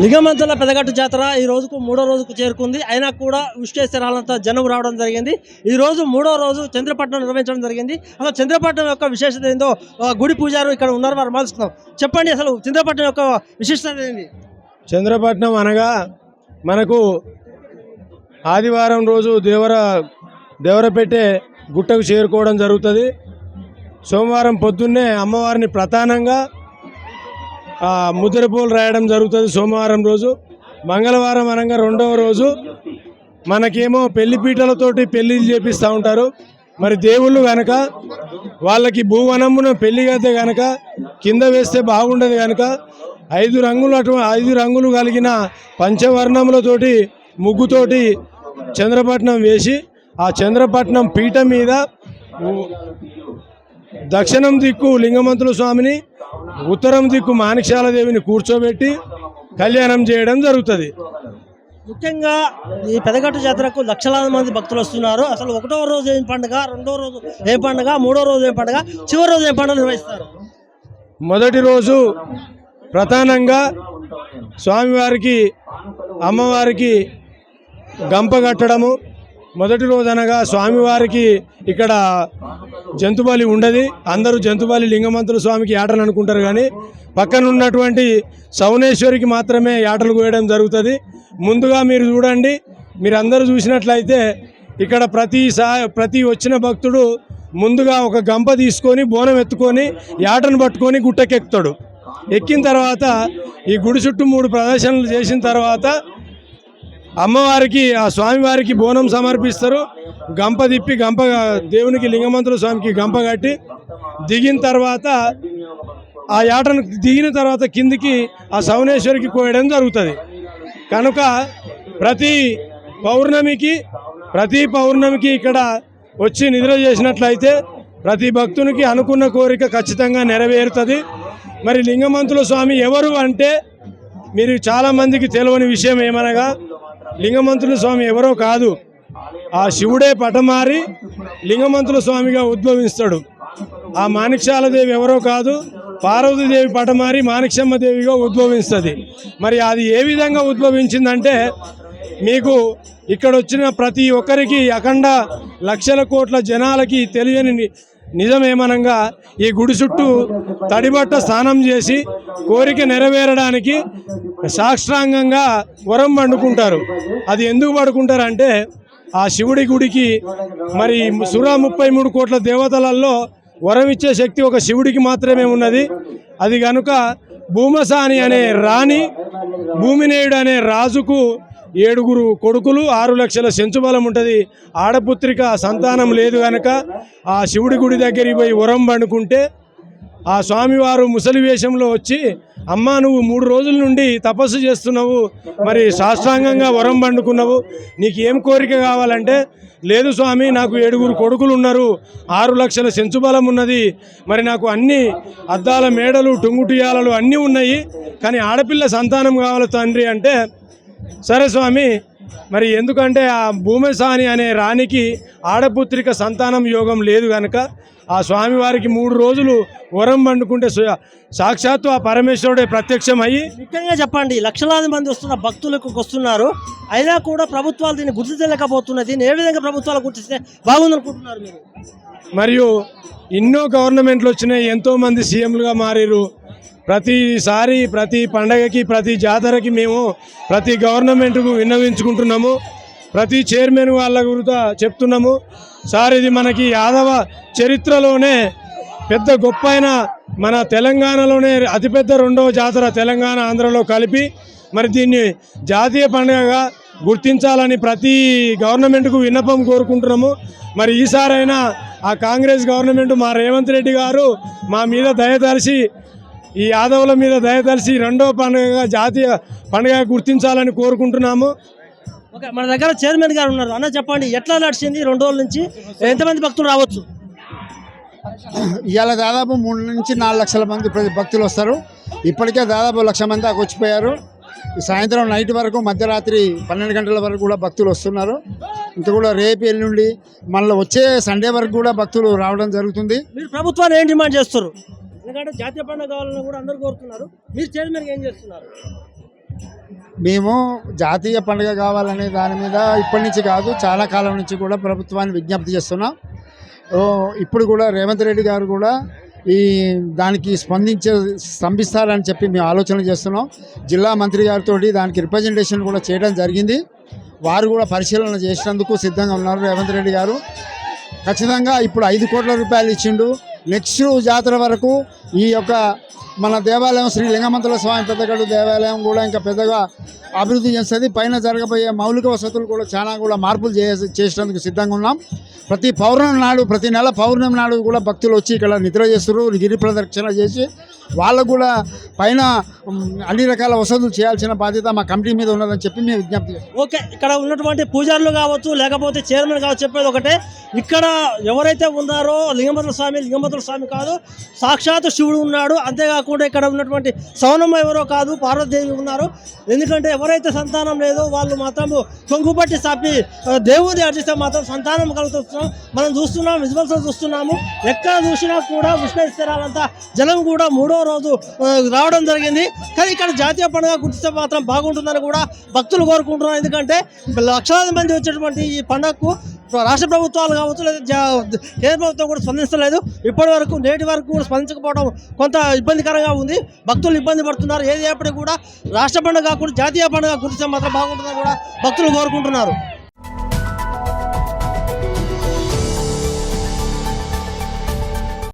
లింగమంతుల పెదగట్టు జాతర ఈ రోజుకు 3వ రోజుకు చేరుకుంది. అయినా కూడా విశ్వేశ్వరాలంతా జనం రావడం జరిగింది. ఈ రోజు 3వ రోజు చంద్రపట్నం నిర్వహించడం జరిగింది. అసలు చంద్రపట్నం యొక్క విశేషత ఏందో గుడి పూజారు ఇక్కడ ఉన్నారు, వారు మాల్చుకుందాం. చెప్పండి, అసలు చంద్రపట్నం యొక్క విశిష్టత ఏంది? చంద్రపట్నం అనగా మనకు ఆదివారం రోజు దేవరపెట్టే గుట్టకు చేరుకోవడం జరుగుతుంది. సోమవారం పొద్దున్నే అమ్మవారిని ప్రధానంగా ముద్రపూలు రాయడం జరుగుతుంది సోమవారం రోజు. మంగళవారం అనగా 2వ రోజు మనకేమో పెళ్లిపీటలతోటి పెళ్లిళ్ళు చేపిస్తూ ఉంటారు. మరి దేవుళ్ళు కనుక వాళ్ళకి భూవనమున పెళ్లి అయితే కనుక కింద వేస్తే బాగుండదు కనుక 5 రంగులు కలిగిన పంచవర్ణములతోటి ముగ్గుతోటి చంద్రపట్నం వేసి ఆ చంద్రపట్నం పీఠ మీద దక్షిణం దిక్కు లింగమంతుల స్వామిని, ఉత్తరం దిక్కు మాణిక్యాలదేవిని కూర్చోబెట్టి కళ్యాణం చేయడం జరుగుతుంది. ముఖ్యంగా ఈ పెదగట్టు జాతరకు లక్షలాది మంది భక్తులు వస్తున్నారు. అసలు 1వ రోజు ఏం పండుగ, 2వ రోజు ఏం పండుగ, 3వ రోజు ఏం పండుగ, చివరి రోజు ఏం పండుగ నిర్వహిస్తారు? మొదటి రోజు ప్రధానంగా స్వామివారికి అమ్మవారికి గంప కట్టడము. మొదటి రోజు అనగా స్వామివారికి ఇక్కడ జంతుబలి ఉండదు. అందరూ జంతుబలి లింగమంతుల స్వామికి యాటలు అనుకుంటారు, కానీ పక్కన ఉన్నటువంటి సౌనేశ్వరికి మాత్రమే యాటలు కోయడం జరుగుతుంది. ముందుగా మీరు చూడండి, మీరు అందరూ చూసినట్లయితే ఇక్కడ ప్రతి వచ్చిన భక్తుడు ముందుగా ఒక గంప తీసుకొని బోనం ఎత్తుకొని యాటను పట్టుకొని గుట్టకెక్కుతాడు. ఎక్కిన తర్వాత ఈ గుడి చుట్టూ 3 ప్రదర్శనలు చేసిన తర్వాత అమ్మవారికి ఆ స్వామివారికి బోనం సమర్పిస్తారు. గంప తిప్పి దేవునికి లింగమంతుల స్వామికి గంప కట్టి దిగిన తర్వాత ఆ యాటను దిగిన తర్వాత కిందికి ఆ సౌనేశ్వరికి కోయడం జరుగుతుంది. కనుక ప్రతి పౌర్ణమికి ఇక్కడ వచ్చి నిద్ర చేసినట్లయితే ప్రతి భక్తునికి అనుకున్న కోరిక ఖచ్చితంగా నెరవేరుతుంది. మరి లింగమంతుల స్వామి ఎవరు అంటే మీరు చాలామందికి తెలియని విషయం ఏమనగా, లింగమంతుల స్వామి ఎవరో కాదు, ఆ శివుడే పటమారి లింగమంతుల స్వామిగా ఉద్భవిస్తాడు. ఆ మాణిక్యాలదేవి ఎవరో కాదు, పార్వతీదేవి పటమారి మాణిక్యమ్మదేవిగా ఉద్భవిస్తుంది. మరి అది ఏ విధంగా ఉద్భవించిందంటే, మీకు ఇక్కడ వచ్చిన ప్రతి ఒక్కరికి అఖండ లక్షల కోట్ల జనాలకి తెలియని నిజమేమనగా ఈ గుడి చుట్టూ తడిబట్ట స్నానం చేసి కోరిక నెరవేరడానికి సాష్టాంగంగా వరం పండుకుంటారు. అది ఎందుకు పడుకుంటారంటే, ఆ శివుడి గుడికి మరి 33 కోట్ల దేవతలలో వరం ఇచ్చే శక్తి ఒక శివుడికి మాత్రమే ఉన్నది. అది కనుక భూమసాని అనే రాణి, భూమినేయుడు అనే రాజుకు 7 కొడుకులు, 6 లక్షల సెంచుబలం ఉంటుంది. ఆడపుత్రిక సంతానం లేదు కనుక ఆ శివుడి గుడి దగ్గరికి పోయి వరం పండుకుంటే ఆ స్వామివారు ముసలి వేషంలో వచ్చి, అమ్మా నువ్వు 3 రోజుల నుండి తపస్సు చేస్తున్నావు, మరి సాష్టాంగంగా వరం పండుకున్నావు, నీకు ఏం కోరిక కావాలంటే, లేదు స్వామి నాకు 7 కొడుకులు ఉన్నారు, 6 లక్షల సెంచుబలం ఉన్నది, మరి నాకు అన్ని అద్దాల మేడలు టుంగుటియాలలు అన్నీ ఉన్నాయి, కానీ ఆడపిల్ల సంతానం కావాలి తండ్రి అంటే, సరే స్వామి, మరి ఎందుకంటే ఆ భూమసాని అనే రాణికి ఆడపుత్రిక సంతానం యోగం లేదు కనుక ఆ స్వామివారికి 3 రోజులు వరం పండుకుంటే సాక్షాత్తు ఆ పరమేశ్వరుడే ప్రత్యక్షం అయ్యి. ముఖ్యంగా చెప్పండి, లక్షలాది మంది భక్తులకు వస్తున్నారు, అయినా కూడా ప్రభుత్వాలు దీన్ని గుర్తించలేకపోతున్నది. దీన్ని ఏ విధంగా ప్రభుత్వాలు గుర్తిస్తే బాగుందనుకుంటున్నారు మీరు? మరియు ఎన్నో గవర్నమెంట్లు వచ్చినాయి, ఎంతోమంది సీఎంలుగా మారారు. ప్రతిసారి ప్రతి పండగకి ప్రతి జాతరకి మేము ప్రతి గవర్నమెంట్కు విన్నవించుకుంటున్నాము. ప్రతి చైర్మన్ వాళ్ళ గురించి చెప్తున్నాము, సార్ ఇది మనకి యాదవ చరిత్రలోనే పెద్ద గొప్ప మన తెలంగాణలోనే అతిపెద్ద 2వ జాతర తెలంగాణ ఆంధ్రలో కలిపి మరి దీన్ని జాతీయ పండుగగా గుర్తించాలని ప్రతి గవర్నమెంట్కు విన్నపం కోరుకుంటున్నాము. మరి ఈసారైనా ఆ కాంగ్రెస్ గవర్నమెంట్ మా రేవంత్ రెడ్డి గారు మా మీద దయతలిసి, ఈ యాదవుల మీద దయతలిసి 2వ పండుగగా జాతీయ పండుగ గుర్తించాలని కోరుకుంటున్నాము. ఓకే, మన దగ్గర చైర్మన్ గారు ఉన్నారు. అన్న చెప్పండి, ఎట్లా నడిచింది 2 రోజుల నుంచి? ఎంతమంది భక్తులు రావచ్చు? ఇవాళ దాదాపు 3 నుంచి 4 లక్షల మంది భక్తులు వస్తారు. ఇప్పటికే దాదాపు 1,00,000 మంది దాకా వచ్చిపోయారు. ఈ సాయంత్రం నైట్ వరకు మధ్యరాత్రి 12 గంటల వరకు కూడా భక్తులు వస్తున్నారు. ఇంకా కూడా రేపు ఎల్లుండి మళ్ళీ వచ్చే సండే వరకు కూడా భక్తులు రావడం జరుగుతుంది. మీరు ప్రభుత్వాన్ని ఏం డిమాండ్ చేస్తారు? ఎందుకంటే జాతీయ పండుగ కావాలని కూడా అందరూ కోరుతున్నారు. మీరు చైర్మన్గా ఏం చేస్తున్నారు? మేము జాతీయ పండుగ కావాలనే దాని మీద ఇప్పటి నుంచి కాదు, చాలా కాలం నుంచి కూడా ప్రభుత్వాన్ని విజ్ఞప్తి చేస్తున్నాం. ఇప్పుడు కూడా రేవంత్ రెడ్డి గారు కూడా దానికి స్పందిస్తారని చెప్పి మేము ఆలోచన చేస్తున్నాం. జిల్లా మంత్రి గారితో దానికి రిప్రజెంటేషన్ కూడా చేయడం జరిగింది. వారు కూడా పరిశీలన చేసినందుకు సిద్ధంగా ఉన్నారు. రేవంత్ రెడ్డి గారు ఖచ్చితంగా ఇప్పుడు 5 కోట్ల రూపాయలు ఇచ్చిండు. నెక్స్ట్ జాతర వరకు ఈ యొక్క మన దేవాలయం శ్రీ లింగమంతుల స్వామి పెద్దగడ్డ దేవాలయం కూడా ఇంకా పెద్దగా అభివృద్ధి చేస్తుంది. పైన జరగబోయే మౌలిక వసతులు కూడా చాలా కూడా మార్పులు చేసేందుకు సిద్ధంగా ఉన్నాం. ప్రతి పౌర్ణమి నాడు, ప్రతి నెల పౌర్ణమి నాడు కూడా భక్తులు వచ్చి ఇక్కడ నిద్ర చేస్తారు, గిరి ప్రదక్షిణ చేసి వాళ్ళకు కూడా పైన అన్ని రకాల వసతులు చేయాల్సిన బాధ్యత మా కమిటీ మీద ఉన్నదని చెప్పి మేము విజ్ఞప్తి చేస్తాం. ఓకే, ఇక్కడ ఉన్నటువంటి పూజారులు కావచ్చు, లేకపోతే చైర్మన్ కావచ్చు, చెప్పేది ఒకటే, ఇక్కడ ఎవరైతే ఉన్నారో లింగమంతుల స్వామి కాదు, సాక్షాత్ శివుడు ఉన్నాడు. అంతేకాకుండా ఇక్కడ ఉన్నటువంటి సౌనమ్మ ఎవరో కాదు, పార్వతీదేవి ఉన్నారు. ఎందుకంటే ఎవరైతే సంతానం లేదో వాళ్ళు మాత్రం కొంగుపట్టి సాపి దేవుడిని అర్చిస్తే మాత్రం సంతానం కలుగుతున్నాం. మనం చూస్తున్నాం, విజువల్స్ చూస్తున్నాము. ఎక్కడ చూసినా కూడా విశ్వేశ్వరాలంతా జనం కూడా 3వ రోజు రావడం జరిగింది. కానీ ఇక్కడ జాతీయ పండుగ గుర్తిస్తే మాత్రం బాగుంటుందని కూడా భక్తులు కోరుకుంటున్నారు. ఎందుకంటే లక్షలాది మంది వచ్చేటువంటి ఈ పండుగకు రాష్ట్ర ప్రభుత్వాలు కావచ్చు, లేదా కేంద్ర ప్రభుత్వం కూడా స్పందించలేదు. నేటి వరకు కూడా స్పందించకపోవడం కొంత ఇబ్బందికరంగా ఉంది. భక్తులు ఇబ్బంది పడుతున్నారు. ఏది ఎప్పటికీ కూడా రాష్ట్ర పండుగ కాకుండా జాతీయ పండుగ గుర్తిస్తే మాత్రం బాగుంటుందని కూడా భక్తులు కోరుకుంటున్నారు.